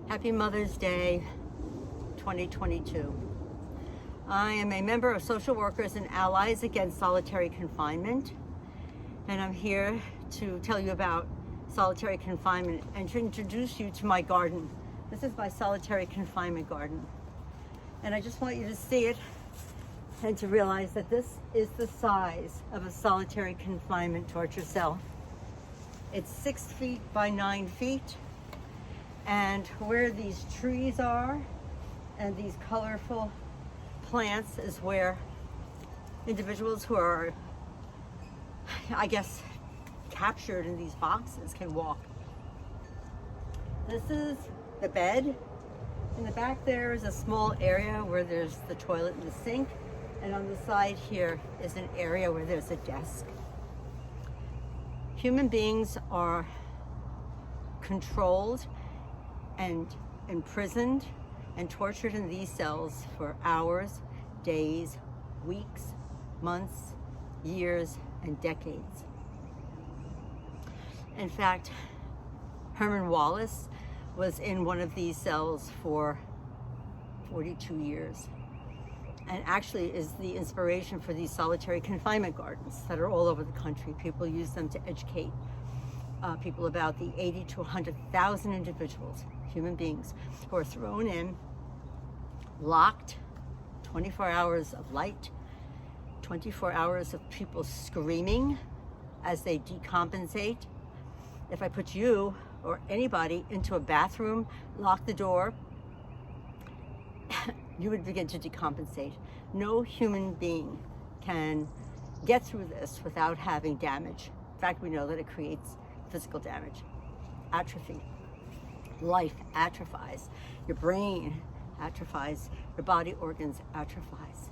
Happy Mother's Day 2022. I am a member of Social Workers and Allies Against Solitary Confinement, and I'm here to tell you about solitary confinement and to introduce you to my garden. This is my solitary confinement garden, and I just want you to see it and to realize that this is the size of a solitary confinement torture cell. It's 6 feet by 9 feet. And where these trees are and these colorful plants is where individuals who are, I guess, captured in these boxes can walk. This is the bed. In the back there is a small area where there's the toilet and the sink. And on the side here is an area where there's a desk. Human beings are controlled and imprisoned and tortured in these cells for hours, days, weeks, months, years, and decades. In fact, Herman Wallace was in one of these cells for 42 years, and actually is the inspiration for these solitary confinement gardens that are all over the country. People use them to educate people about the 80 to 100,000 individuals, human beings, who are thrown in, locked, 24 hours of light, 24 hours of people screaming as they decompensate. If I put you or anybody into a bathroom, lock the door, you would begin to decompensate. No human being can get through this without having damage. In fact, we know that it creates physical damage, atrophy. Life atrophies. Your brain atrophies. Your body organs atrophies.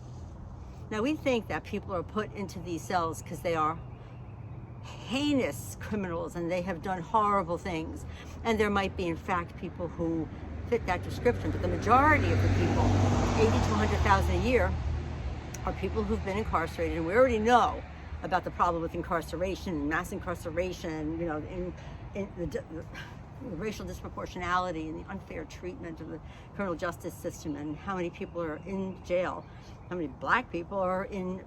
Now, we think that people are put into these cells because they are heinous criminals and they have done horrible things. And there might be, in fact, people who fit that description. But the majority of the people, 80 to 100,000 a year, are people who've been incarcerated. And we already know about the problem with incarceration, mass incarceration, you know, in the racial disproportionality and the unfair treatment of the criminal justice system, and how many people are in jail, how many black people are in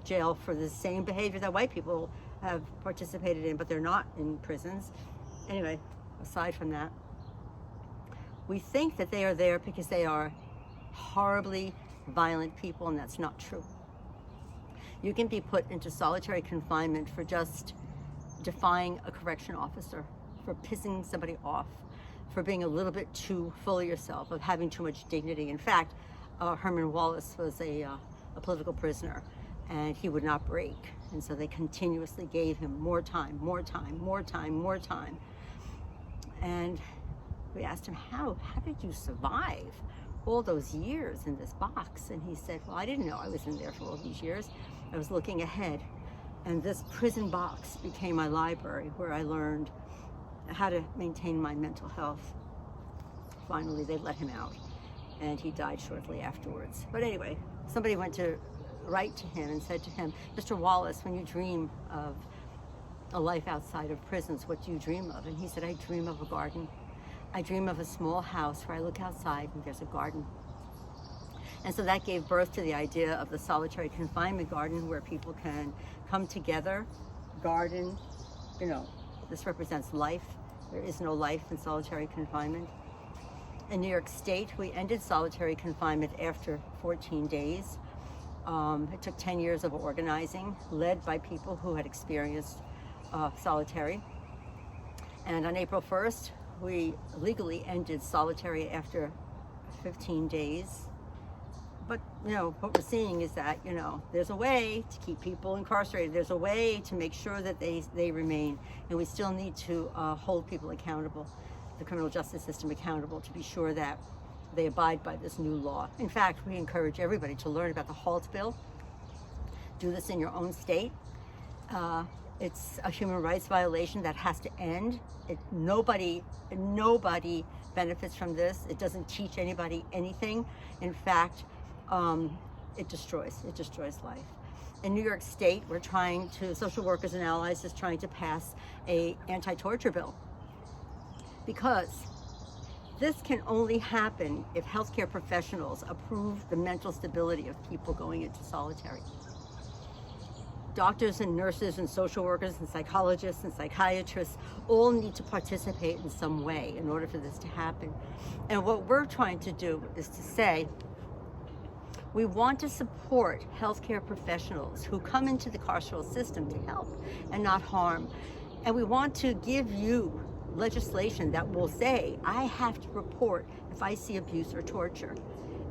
jail for the same behavior that white people have participated in, but they're not in prisons. Anyway, aside from that, we think that they are there because they are horribly violent people, and that's not true. You can be put into solitary confinement for just defying a correction officer, for pissing somebody off, for being a little bit too full of yourself, of having too much dignity. In fact, Herman Wallace was a political prisoner, and he would not break. And so they continuously gave him more time, more time, more time, more time. And we asked him, how did you survive all those years in this box? And he said, well, I didn't know I was in there for all these years. I was looking ahead, and this prison box became my library where I learned how to maintain my mental health. Finally, they let him out, and he died shortly afterwards. But anyway, somebody went to write to him and said to him, Mr. Wallace, when you dream of a life outside of prisons, what do you dream of? And he said, I dream of a garden. I dream of a small house where I look outside and there's a garden. And so that gave birth to the idea of the solitary confinement garden, where people can come together, garden. You know, this represents life. There is no life in solitary confinement. In New York State, we ended solitary confinement after 14 days. It took 10 years of organizing, led by people who had experienced solitary. And on April 1st, we legally ended solitary after 15 days. But, you know, what we're seeing is that, you know, there's a way to keep people incarcerated. There's a way to make sure that they remain. And we still need to hold people accountable, the criminal justice system accountable, to be sure that they abide by this new law. In fact, we encourage everybody to learn about the HALT bill. Do this in your own state. It's a human rights violation that has to end. Nobody benefits from this. It doesn't teach anybody anything. In fact, it destroys life. In New York State, Social Workers and Allies is trying to pass a anti-torture bill, because This can only happen if healthcare professionals approve the mental stability of people going into solitary. Doctors and nurses and social workers and psychologists and psychiatrists all need to participate in some way in order for this to happen. And what we're trying to do is to say, we want to support healthcare professionals who come into the carceral system to help and not harm. And we want to give you legislation that will say, I have to report if I see abuse or torture,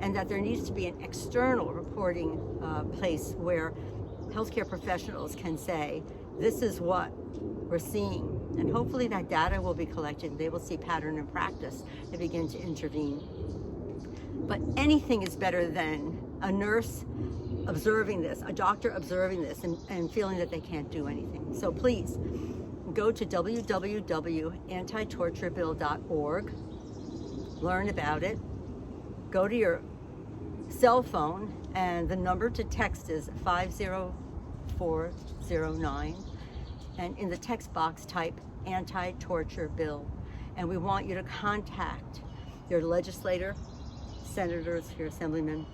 and that there needs to be an external reporting place where healthcare professionals can say, this is what we're seeing. And hopefully that data will be collected. They will see pattern and practice and begin to intervene. But anything is better than a nurse observing this, a doctor observing this, and feeling that they can't do anything. So please, go to www.antitorturebill.org, learn about it, go to your cell phone, and the number to text is 50409, and in the text box type anti-torture bill. And we want you to contact your legislator, senators, your assemblymen,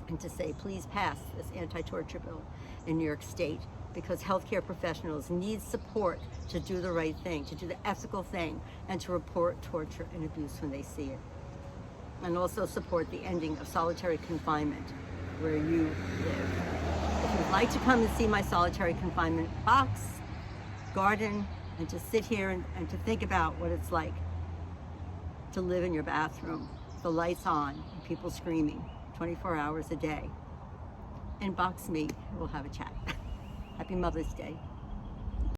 and to say, please pass this anti-torture bill in New York State, because healthcare professionals need support to do the right thing, to do the ethical thing, and to report torture and abuse when they see it. And also support the ending of solitary confinement where you live. If you'd like to come and see my solitary confinement box, garden, and to sit here and to think about what it's like to live in your bathroom, the lights on, and people screaming 24 hours a day, inbox me, we'll have a chat. Happy Mother's Day.